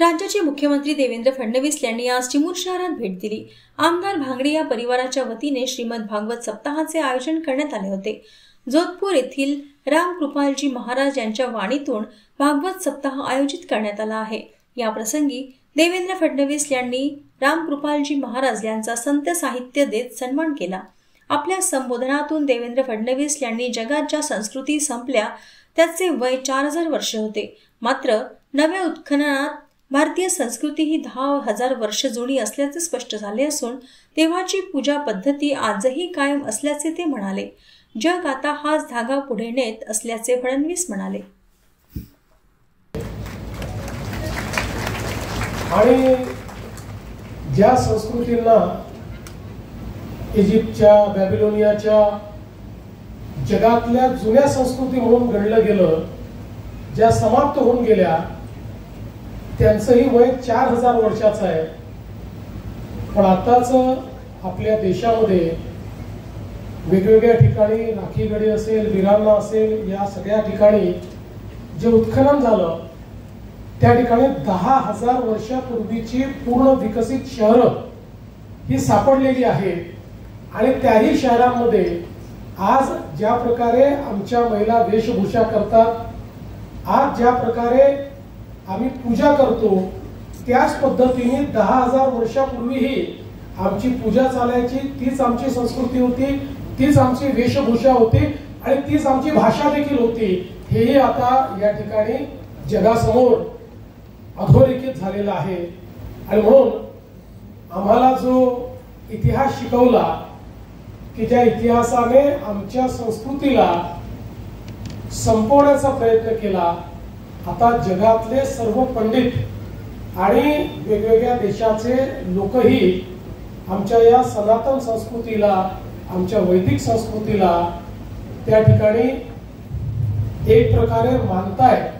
राज्याचे मुख्यमंत्री देवेंद्र फडणवीस यांनी आज चिमूर शहरात भेट दिली। आमदार भांगडे या परिवाराच्या वतीने श्रीमद भागवत सप्ताहाचे आयोजन करण्यात आले होते। जोधपूर येथील रामकृपालजी महाराज यांच्या वाणीतून भागवत सप्ताह आयोजित करण्यात आला आहे। या प्रसंगी देवेंद्र फडणवीस यांनी रामकृपालजी महाराज यांचा संत साहित्य देत सन्मान केला। आपल्या संबोधनातून देवेंद्र फडणवीस यांनी जगात ज्या संस्कृती संपल्या त्याचे वय 4000 वर्ष होते, मात्र नव्या उत्खननात भारतीय संस्कृती ही 10,000 वर्ष जुनी असल्याचे स्पष्ट झाले असून तेव्हाची पूजा पद्धती आजही कायम असल्याचे ते म्हणाले। जग आता हाच धागा पुढे नेत असल्याचे फडणवीस म्हणाले। आणि ज्या संस्कृतींना इजिप्तच्या, बॅबिलोनियाच्या जगातल्या जुन्या संस्कृती म्हणून गणलं गेलं, ज्या समाप्त होऊन गेल्या, त्यांचंही वय 4000 वर्षाचं आहे। पण आताच आपल्या देशामध्ये वेगवेगळ्या ठिकाणी राखीगढी असेल, वीरांना असेल, या सगळ्या ठिकाणी जे उत्खनन झालं त्या ठिकाणी 10,000 वर्षापूर्वीची पूर्ण विकसित शहरं ही सापडलेली आहेत। आणि त्याही शहरांमध्ये आज ज्या प्रकारे आमच्या महिला वेशभूषा करतात, आज ज्या प्रकारे आम्ही पूजा करतो, त्याच पद्धतीने 10,000 वर्षापूर्वीही आमची पूजा चालायची, तीच आमची संस्कृती होती, तीच आमची वेशभूषा होती आणि तीच आमची भाषा देखील होती। हेही आता या ठिकाणी जगासमोर अधोरेखित झालेलं आहे। आणि म्हणून आम्हाला जो इतिहास शिकवला की ज्या इतिहासाने आमच्या संस्कृतीला संपवण्याचा प्रयत्न केला, आता जगातले सर्व पंडित आणि वेगवेगळ्या देशाचे लोकही आमच्या या सनातन संस्कृतीला, आमच्या वैदिक संस्कृतीला त्या ठिकाणी एक प्रकारे मानतायत